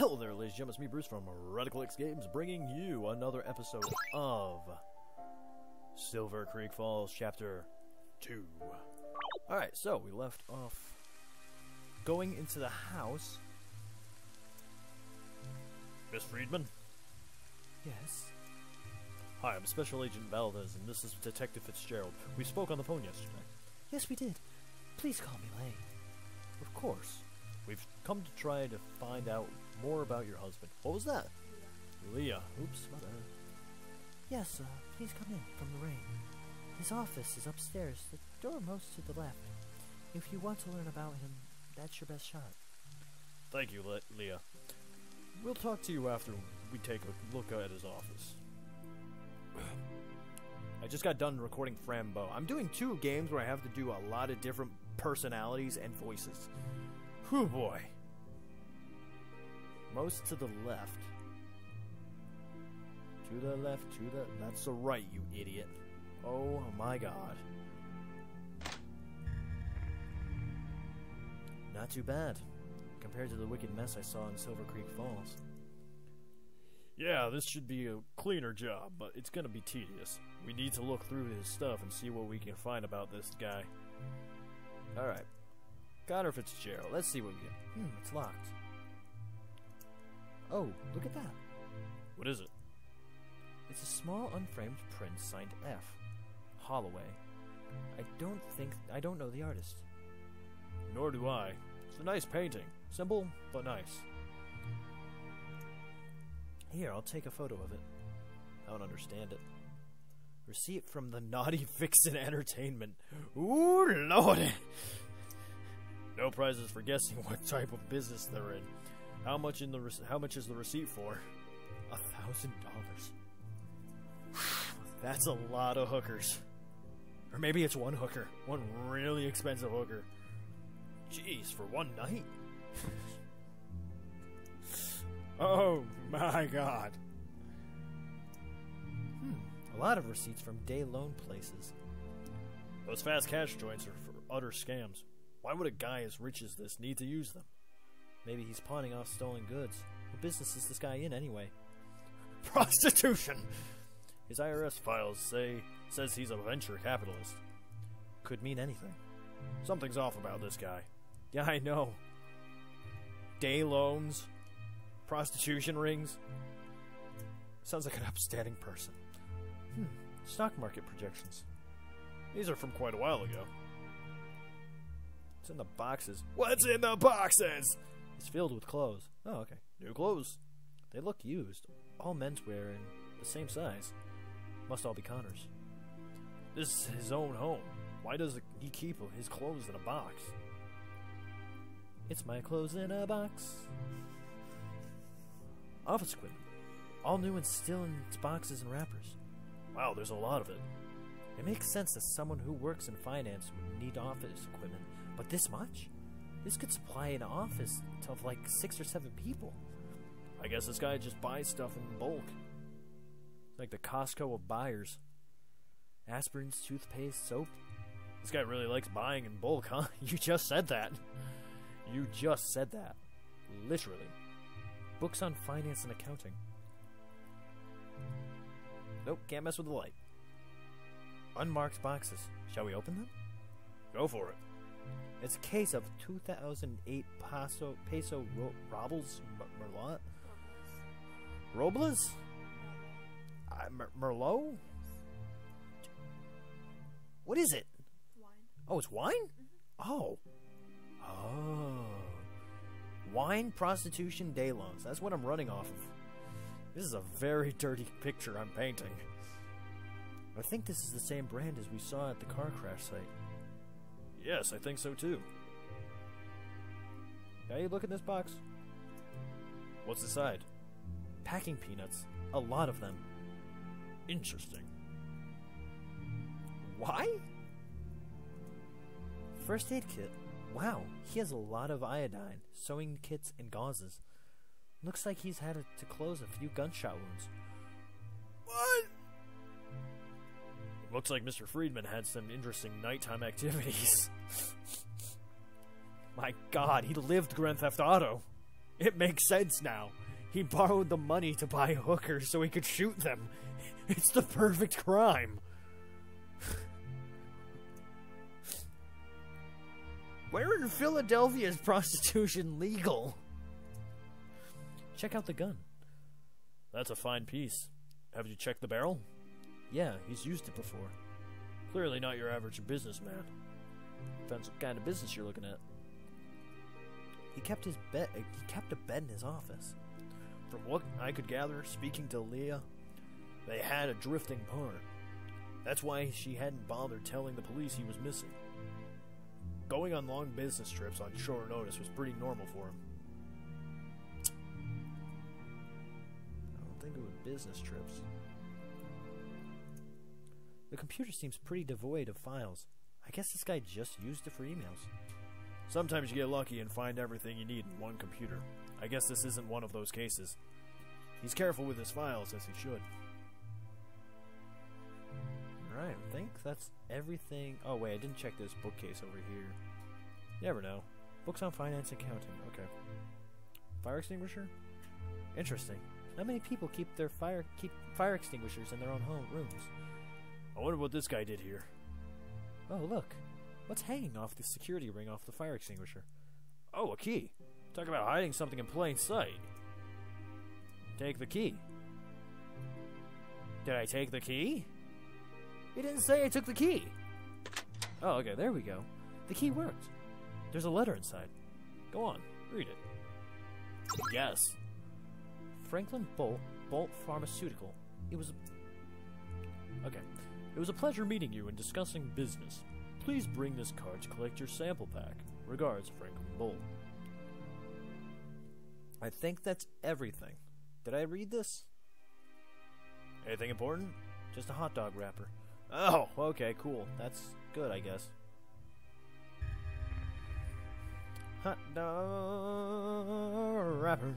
Hello there, ladies and gentlemen, it's me, Bruce, from Radical X Games, bringing you another episode of Silver Creek Falls, Chapter 2. Alright, so we left off going into the house. Miss Friedman? Yes? Hi, I'm Special Agent Valdez, and this is Detective Fitzgerald. We spoke on the phone yesterday. Yes, we did. Please call me Lane. Of course. We've come to try to find out more about your husband. What was that? Leah. Oops, my bad. Yes, please come in from the rain. His office is upstairs, the door most to the left. If you want to learn about him, that's your best shot. Thank you, Leah. We'll talk to you after we take a look at his office. I just got done recording Frambo. I'm doing 2 games where I have to do a lot of different personalities and voices. Whew, boy. Most to the left. To the left, to the... That's the right, you idiot. Oh my god. Not too bad, compared to the wicked mess I saw in Silver Creek Falls. Yeah, this should be a cleaner job, but it's gonna be tedious. We need to look through his stuff and see what we can find about this guy. Alright. Connor Fitzgerald, let's see what we get. It's locked. Oh, look at that. What is it? It's a small unframed print signed F. Holloway. I don't know the artist. Nor do I. It's a nice painting. Simple, but nice. Here, I'll take a photo of it. I don't understand it. Receipt from the Naughty Vixen Entertainment. Ooh, lordy! No prizes for guessing what type of business they're in. How much is the receipt for? $1,000. That's a lot of hookers. Or maybe it's one hooker. One really expensive hooker. Jeez, for one night? Oh my god. A lot of receipts from day loan places. Those fast cash joints are for utter scams. Why would a guy as rich as this need to use them? Maybe he's pawning off stolen goods. What business is this guy in anyway? Prostitution! His IRS files says he's a venture capitalist. Could mean anything. Something's off about this guy. Yeah, I know. Day loans. Prostitution rings. Sounds like an upstanding person. Stock market projections. These are from quite a while ago. What's in the boxes? What's in the boxes? It's filled with clothes. Oh, okay. New clothes. They look used. All menswear and the same size. Must all be Connor's. This is his own home. Why does he keep his clothes in a box? It's my clothes in a box. Office equipment. All new and still in its boxes and wrappers. Wow, there's a lot of it. It makes sense that someone who works in finance would need office equipment, but this much? This could supply an office to like 6 or 7 people. I guess this guy just buys stuff in bulk. Like the Costco of buyers. Aspirins, toothpaste, soap. This guy really likes buying in bulk, huh? You just said that. You just said that. Literally. Books on finance and accounting. Nope, can't mess with the light. Unmarked boxes. Shall we open them? Go for it. It's a case of 2008 peso Robles Merlot? Robles? Merlot? What is it? Wine. Oh, it's wine? Oh. Oh. Wine, prostitution, day loans. That's what I'm running off of. This is a very dirty picture I'm painting. I think this is the same brand as we saw at the car crash site. Yes, I think so too. Hey, look at this box. What's inside? Packing peanuts. A lot of them. Interesting. Why? First aid kit. Wow, he has a lot of iodine, sewing kits, and gauzes. Looks like he's had to close a few gunshot wounds. What? Looks like Mr. Friedman had some interesting nighttime activities. My god, he lived Grand Theft Auto. It makes sense now. He borrowed the money to buy hookers so he could shoot them. It's the perfect crime. Where in Philadelphia is prostitution legal? Check out the gun. That's a fine piece. Have you checked the barrel? Yeah, he's used it before. Clearly not your average businessman. Depends what kind of business you're looking at. He kept a bed in his office. From what I could gather, speaking to Leah, they had a drifting part. That's why she hadn't bothered telling the police he was missing. Going on long business trips on short notice was pretty normal for him. I don't think it was business trips. The computer seems pretty devoid of files. I guess this guy just used it for emails. Sometimes you get lucky and find everything you need in one computer. I guess this isn't one of those cases. He's careful with his files, as he should. Alright, I think that's everything. Oh wait, I didn't check this bookcase over here. You never know. Books on finance and accounting. Okay. Fire extinguisher? Interesting. Not many people keep fire extinguishers in their own rooms. I wonder what this guy did here. Oh, look. What's hanging off the security ring off the fire extinguisher? Oh, a key. Talk about hiding something in plain sight. Take the key. Did I take the key? He didn't say I took the key. Oh, okay, there we go. The key worked. There's a letter inside. Go on, read it. Yes. Franklin Bolt Pharmaceutical. It was a pleasure meeting you and discussing business. Please bring this card to collect your sample pack. Regards, Franklin Bolt. I think that's everything. Did I read this? Anything important? Just a hot dog wrapper. Oh, okay, cool. That's good, I guess. Hot dog wrapper.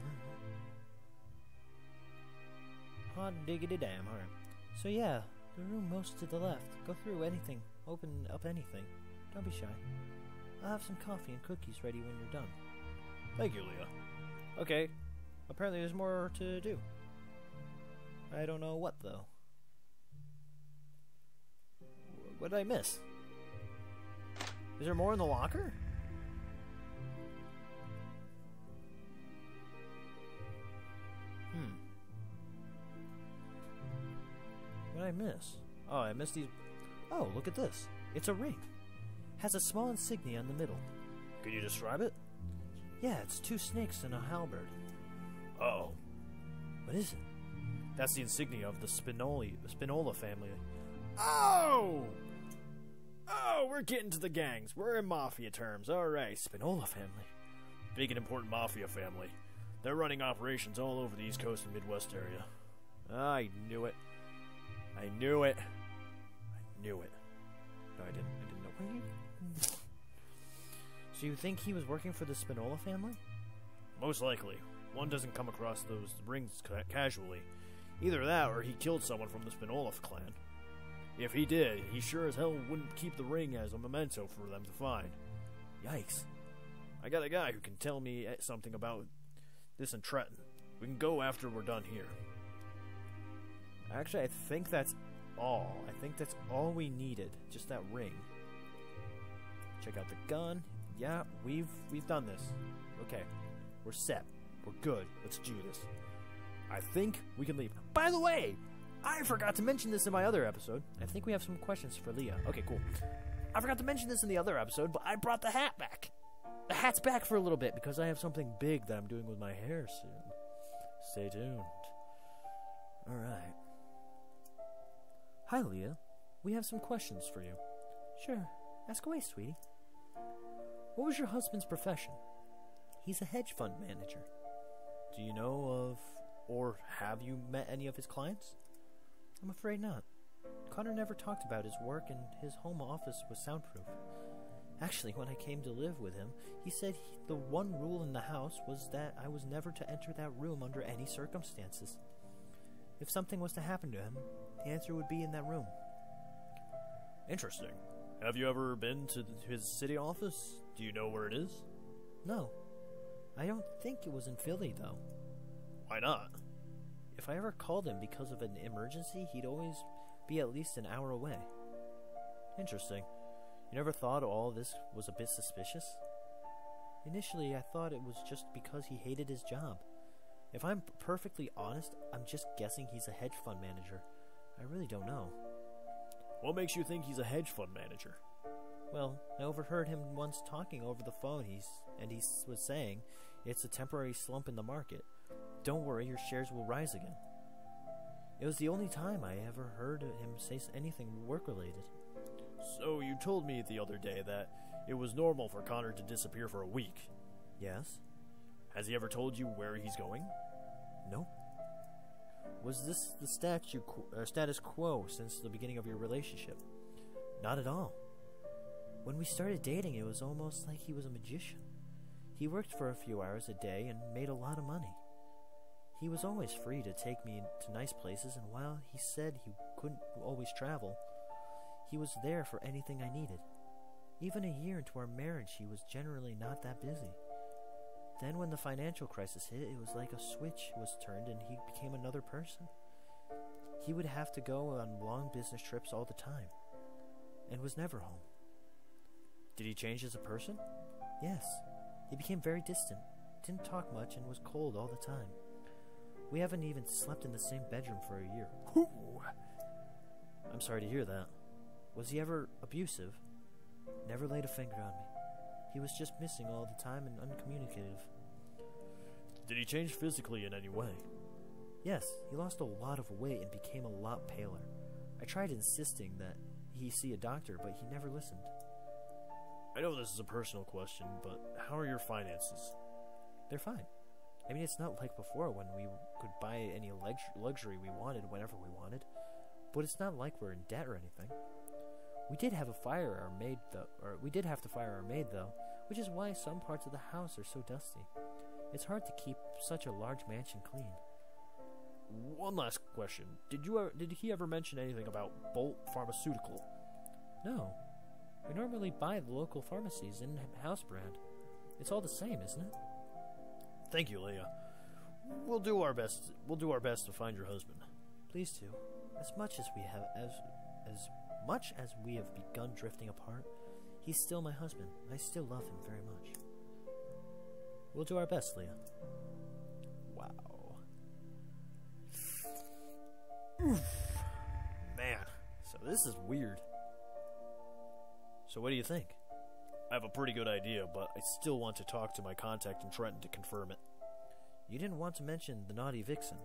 Hot diggity damn. Alright. So yeah, the room most to the left. Go through anything. Open up anything. Don't be shy. I'll have some coffee and cookies ready when you're done. Thank you, Leah. Okay. Apparently there's more to do. I don't know what, though. What did I miss? Is there more in the locker? What did I miss? Oh, I missed these. Oh, look at this. It's a ring. Has a small insignia in the middle. Could you describe it? Yeah, it's two snakes and a halberd. Oh. What is it? That's the insignia of the Spinola family. Oh! Oh, we're getting to the gangs. We're in mafia terms. Alright, Spinola family. Big and important mafia family. They're running operations all over the East Coast and Midwest area. I knew it. I knew it. I knew it. No, I didn't. I didn't know. What are you... So you think he was working for the Spinola family? Most likely. One doesn't come across those rings casually. Either that or he killed someone from the Spinola clan. If he did, he sure as hell wouldn't keep the ring as a memento for them to find. Yikes. I got a guy who can tell me something about this in Trenton. We can go after we're done here. Actually, I think that's all. I think that's all we needed. Just that ring. Check out the gun. Yeah, we've done this. Okay. We're set. We're good. Let's do this. I think we can leave. By the way, I forgot to mention this in my other episode. I think we have some questions for Leah. Okay, cool. I forgot to mention this in the other episode, but I brought the hat back. The hat's back for a little bit because I have something big that I'm doing with my hair soon. Stay tuned. Alright. Hi, Leah. We have some questions for you. Sure. Ask away, sweetie. What was your husband's profession? He's a hedge fund manager. Do you know of, or have you met any of his clients? I'm afraid not. Connor never talked about his work, and his home office was soundproof. Actually, when I came to live with him, he said the one rule in the house was that I was never to enter that room under any circumstances. If something was to happen to him, the answer would be in that room. Interesting. Have you ever been to his city office? Do you know where it is? No. I don't think it was in Philly, though. Why not? If I ever called him because of an emergency, he'd always be at least an hour away. Interesting. You never thought all this was a bit suspicious? Initially, I thought it was just because he hated his job. If I'm perfectly honest, I'm just guessing he's a hedge fund manager. I really don't know. What makes you think he's a hedge fund manager? Well, I overheard him once talking over the phone, he was saying, it's a temporary slump in the market. Don't worry, your shares will rise again. It was the only time I ever heard him say anything work-related. So you told me the other day that it was normal for Connor to disappear for a week. Yes? Has he ever told you where he's going? No. Was this the status quo since the beginning of your relationship? Not at all. When we started dating, it was almost like he was a magician. He worked for a few hours a day and made a lot of money. He was always free to take me to nice places, and while he said he couldn't always travel, he was there for anything I needed. Even a year into our marriage, he was generally not that busy. Then when the financial crisis hit, it was like a switch was turned and he became another person. He would have to go on long business trips all the time, and was never home. Did he change as a person? Yes. He became very distant, didn't talk much, and was cold all the time. We haven't even slept in the same bedroom for a year. Ooh. I'm sorry to hear that. Was he ever abusive? Never laid a finger on me. He was just missing all the time and uncommunicative. Did he change physically in any way? Yes, he lost a lot of weight and became a lot paler. I tried insisting that he see a doctor, but he never listened. I know this is a personal question, but how are your finances? They're fine. I mean, it's not like before when we could buy any luxury we wanted whenever we wanted, but it's not like we're in debt or anything. We did have to fire our maid though, which is why some parts of the house are so dusty. It's hard to keep such a large mansion clean. One last question. Did he ever mention anything about Bolt Pharmaceutical? No. We normally buy the local pharmacies in house brand. It's all the same, isn't it? Thank you, Leah. We'll do our best. We'll do our best to find your husband. Please do. As much as we have begun drifting apart, he's still my husband. I still love him very much. We'll do our best, Leah. Wow. Oof. Man, so this is weird. So what do you think? I have a pretty good idea, but I still want to talk to my contact in Trenton to confirm it. You didn't want to mention the naughty vixen.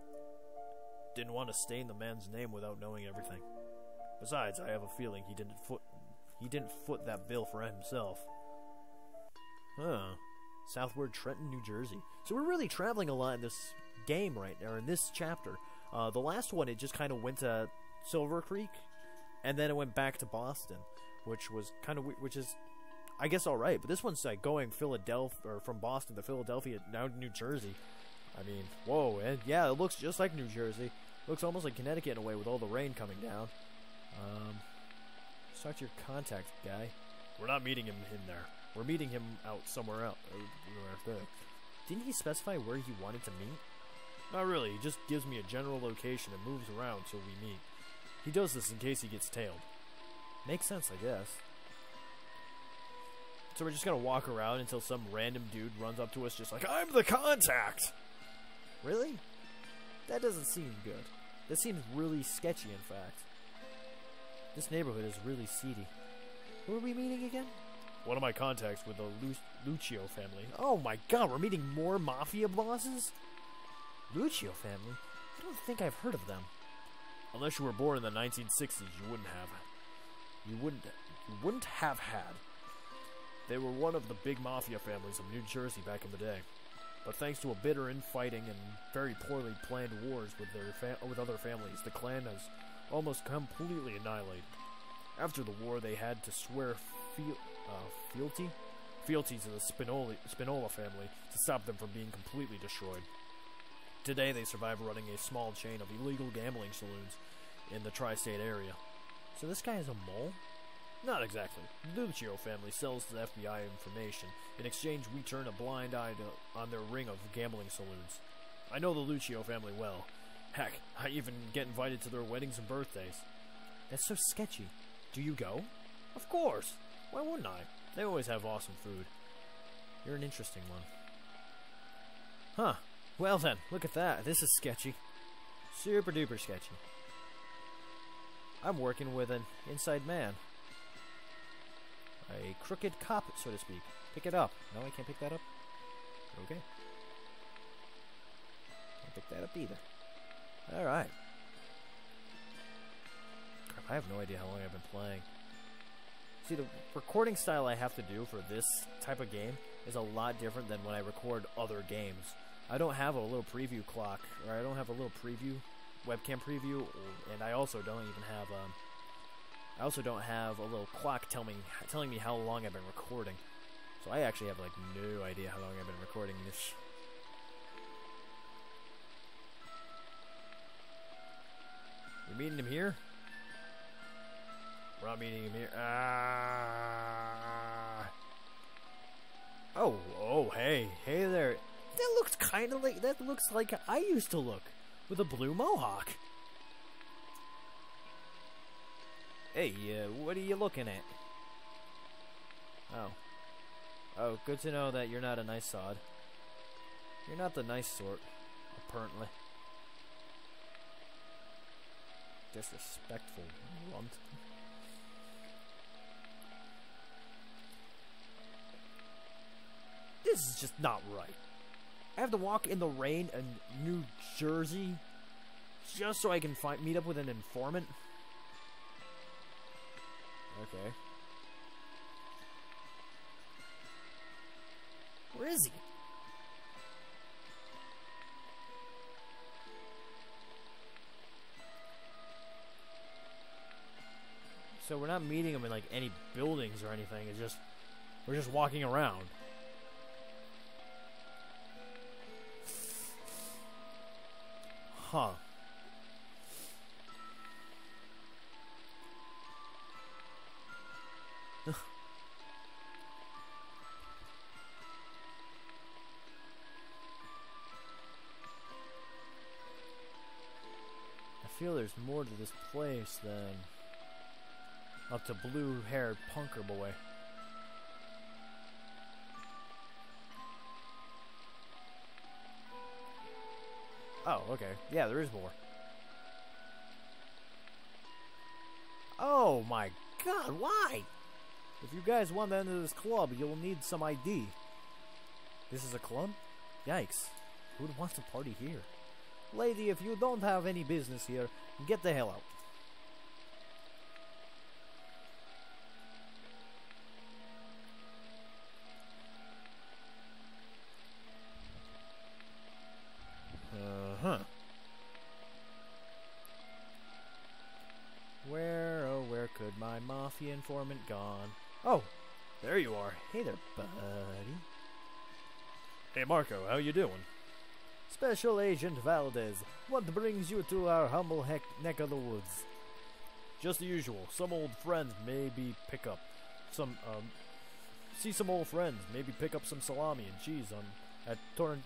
Didn't want to stain the man's name without knowing everything. Besides, I have a feeling he didn't foot that bill for himself. Huh. Southward Trenton, New Jersey. So we're really traveling a lot in this game right now, or in this chapter. The last one, it just kind of went to Silver Creek, and then it went back to Boston, which was kind of, which is, I guess, all right. But this one's like going from Boston to Philadelphia, now to New Jersey. I mean, whoa, and yeah, it looks just like New Jersey. Looks almost like Connecticut in a way with all the rain coming down. Start your contact, guy. We're not meeting him in there. We're meeting him out somewhere else. Didn't he specify where he wanted to meet? Not really. He just gives me a general location and moves around till we meet. He does this in case he gets tailed. Makes sense, I guess. So we're just gonna walk around until some random dude runs up to us just like, I'm the contact! Really? That doesn't seem good. That seems really sketchy, in fact. This neighborhood is really seedy. Who are we meeting again? One of my contacts with the Lucio family. Oh my god, we're meeting more mafia bosses? Lucio family? I don't think I've heard of them. Unless you were born in the 1960s, you wouldn't have. You wouldn't have had. They were one of the big mafia families of New Jersey back in the day. But thanks to a bitter infighting and very poorly planned wars with other families, the clan has almost completely annihilated. After the war, they had to swear fealty to the Spinola family to stop them from being completely destroyed. Today, they survive running a small chain of illegal gambling saloons in the tri-state area. So this guy is a mole? Not exactly. The Lucio family sells the FBI information. In exchange, we turn a blind eye on their ring of gambling saloons. I know the Lucio family well. Heck, I even get invited to their weddings and birthdays. That's so sketchy. Do you go? Of course. Why wouldn't I? They always have awesome food. You're an interesting one. Huh. Well then, look at that. This is sketchy. Super duper sketchy. I'm working with an inside man. A crooked cop, so to speak. Pick it up. No, I can't pick that up? Okay. Can't pick that up either. Alright. Crap, I have no idea how long I've been playing. See, the recording style I have to do for this type of game is a lot different than when I record other games. I don't have a little preview clock, or I don't have a little preview, webcam preview, and I also don't even have a little clock telling me how long I've been recording. So I actually have like no idea how long I've been recording this. We're meeting him here? We're not meeting him here. Oh, hey there. That looks kind of like, that looks like I used to look, with a blue mohawk. Hey, what are you looking at? Oh, good to know that you're not a nice sod. You're not the nice sort, apparently. Disrespectful runt. This is just not right. I have to walk in the rain in New Jersey just so I can meet up with an informant. Okay. Where is he? So we're not meeting him in like any buildings or anything. It's just we're just walking around. Huh. I feel there's more to this place than up to blue-haired punker boy. Oh, okay. Yeah, there is more. Oh my god, why? If you guys want to enter this club, you'll need some ID. This is a club? Yikes. Who'd want to party here? Lady, if you don't have any business here, get the hell out. Uh-huh. Where could my mafia informant gone? Oh, there you are. Hey there, buddy. Hey, Marco, how you doing? Special Agent Valdez, what brings you to our humble neck of the woods? Just the usual. Some old friends, maybe pick up some, see some old friends, maybe pick up some salami and cheese at Tornators.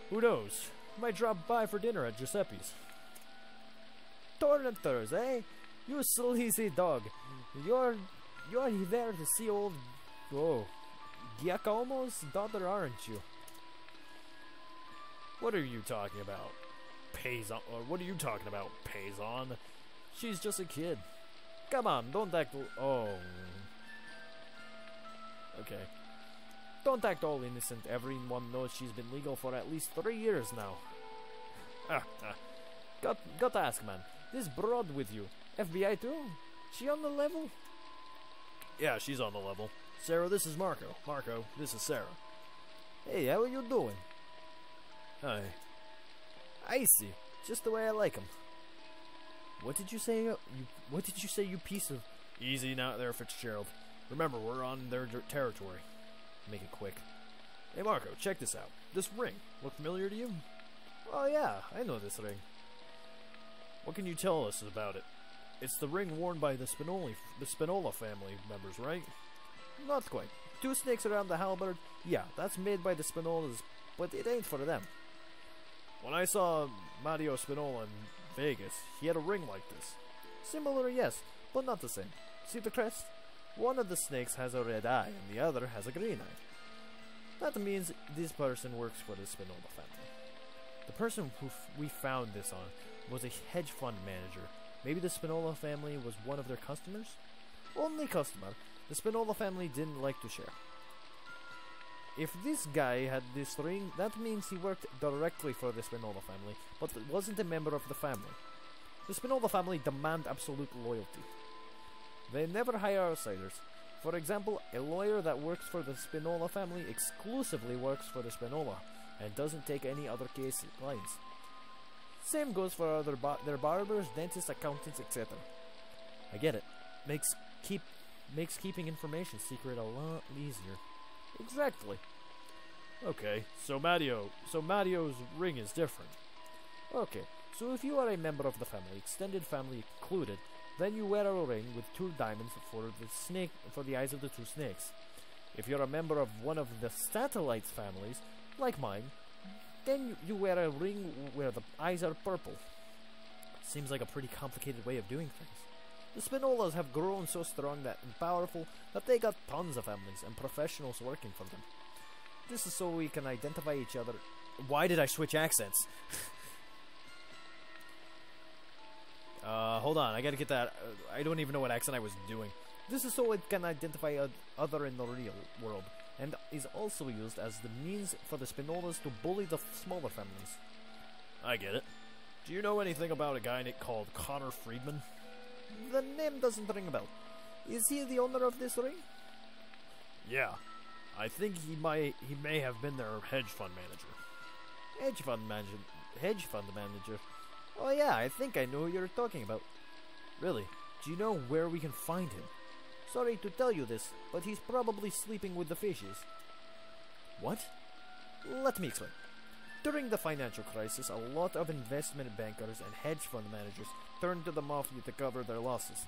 Who knows? Might drop by for dinner at Giuseppe's. Tornators, eh? You sleazy dog. You're there to see old Giacomo's daughter, aren't you? What are you talking about? Payson? What are you talking about, Payson? She's just a kid. Come on, don't act. Oh. Okay. Don't act all innocent. Everyone knows she's been legal for at least 3 years now. Got to ask, man. This broad with you, FBI too? She on the level? Yeah, she's on the level. Sarah, this is Marco. Marco, this is Sarah. Hey, how are you doing? Hi. Icy, just the way I like 'em. What did you say? What did you say, you piece of? Easy now, there, Fitzgerald. Remember, we're on their territory. Make it quick. Hey, Marco, check this out. This ring, look familiar to you? Oh yeah, I know this ring. What can you tell us about it? It's the ring worn by the Spinola family members, right? Not quite. 2 snakes around the halberd? Yeah, that's made by the Spinolas, but it ain't for them. When I saw Mario Spinola in Vegas, he had a ring like this. Similar, yes, but not the same. See the crest? One of the snakes has a red eye, and the other has a green eye. That means this person works for the Spinola family. The person who we found this on was a hedge fund manager. Maybe the Spinola family was one of their customers? Only customer. The Spinola family didn't like to share. If this guy had this ring, that means he worked directly for the Spinola family, but wasn't a member of the family. The Spinola family demand absolute loyalty. They never hire outsiders. For example, a lawyer that works for the Spinola family exclusively works for the Spinola and doesn't take any other clients. Same goes for their barbers, dentists, accountants, etc. I get it. Makes keeping information secret a lot easier. Exactly. Okay, so Mario's ring is different. Okay, so if you are a member of the family, extended family included, then you wear a ring with 2 diamonds for the eyes of the 2 snakes. If you're a member of one of the satellites families, like mine, then you wear a ring where the eyes are purple. Seems like a pretty complicated way of doing things. The Spinolas have grown so strong and powerful that they got tons of families and professionals working for them. This is so we can identify each other. Why did I switch accents? Hold on, I gotta get that. I don't even know what accent I was doing. This is so it can identify other in the real world, and is also used as the means for the Spinolas to bully the smaller families. I get it. Do you know anything about a guy called Connor Friedman? The name doesn't ring a bell. Is he the owner of this ring? Yeah. I think he may have been their hedge fund manager. Hedge fund manager? Oh yeah, I think I know who you're talking about. Really? Do you know where we can find him? Sorry to tell you this, but he's probably sleeping with the fishes. What? Let me explain. During the financial crisis, a lot of investment bankers and hedge fund managers turned to the mafia to cover their losses.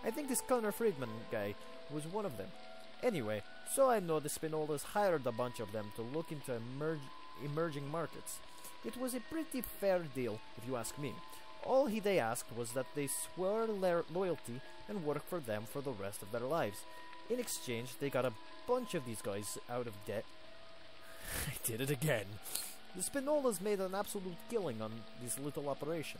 I think this Connor Friedman guy was one of them. Anyway, so I know the Spinolas hired a bunch of them to look into emerging markets. It was a pretty fair deal, if you ask me. All they asked was that they swear loyalty and work for them for the rest of their lives. In exchange, they got a bunch of these guys out of debt. I did it again. The Spinolas made an absolute killing on this little operation.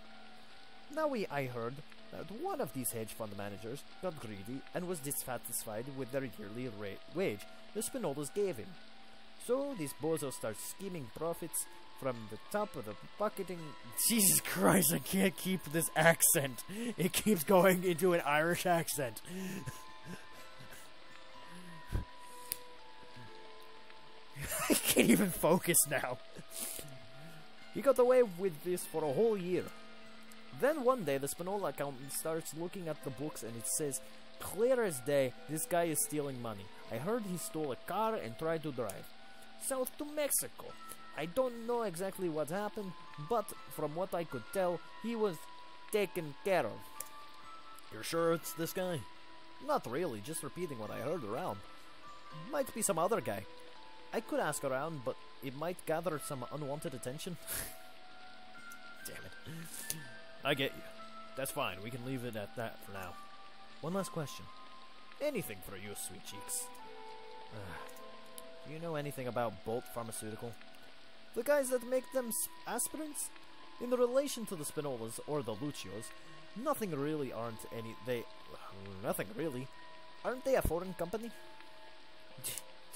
Now I heard that one of these hedge fund managers got greedy and was dissatisfied with their yearly wage the Spinolas gave him. So these bozos start scheming profits from the top of the bucketing. Jesus Christ, I can't keep this accent. It keeps going into an Irish accent. I can't even focus now. He got away with this for a whole year. Then one day the Spinola accountant starts looking at the books and it says, clear as day, this guy is stealing money. I heard he stole a car and tried to drive south to Mexico. I don't know exactly what happened, but from what I could tell, he was taken care of. You're sure it's this guy? Not really, just repeating what I heard around. Might be some other guy. I could ask around, but it might gather some unwanted attention. Damn it. I get you. That's fine, we can leave it at that for now. One last question. Anything for you, sweet cheeks. Do you know anything about Bolt Pharmaceutical? The guys that make them aspirins? In relation to the Spinolas or the Lucios, nothing really. Aren't they a foreign company?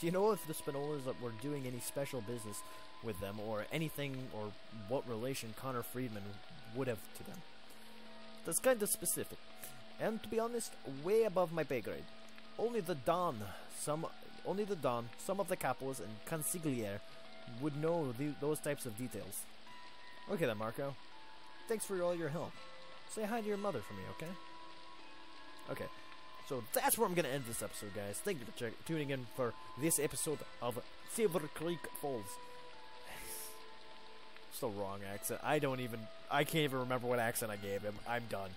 Do you know if the Spinolas were doing any special business with them or anything, or what relation Connor Friedman would have to them? That's kind of specific, and to be honest, way above my pay grade. Only the Don, some of the Capos and Consigliere would know those types of details. Okay then, Marco. Thanks for all your help. Say hi to your mother for me, okay? Okay. So that's where I'm going to end this episode, guys. Thank you for tuning in for this episode of Silver Creek Falls. Still wrong accent. I can't even remember what accent I gave him. I'm done.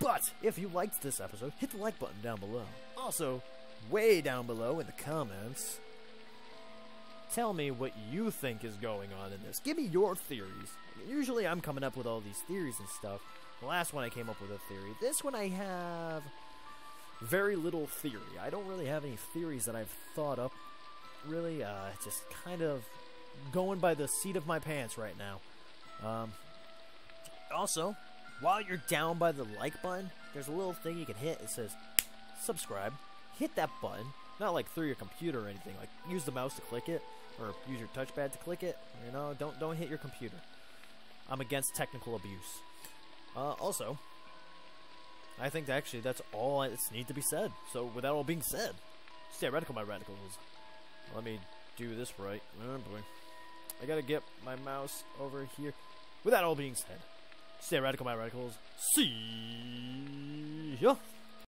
But if you liked this episode, hit the like button down below. Also, way down below in the comments, tell me what you think is going on in this. Give me your theories. Usually I'm coming up with all these theories and stuff. The last one I came up with a theory. This one I have very little theory. I don't really have any theories that I've thought up. Really, just kind of going by the seat of my pants right now. Also, while you're down by the like button, there's a little thing you can hit. It says subscribe. Hit that button. Not like through your computer or anything. Like use the mouse to click it, or use your touchpad to click it. You know, don't hit your computer. I'm against technical abuse. Also, I think that actually that's all that's need to be said. So with that all being said, stay radical, my radicals. Let me do this right. Oh boy, I gotta get my mouse over here. With that all being said, stay radical, my radicals. See ya.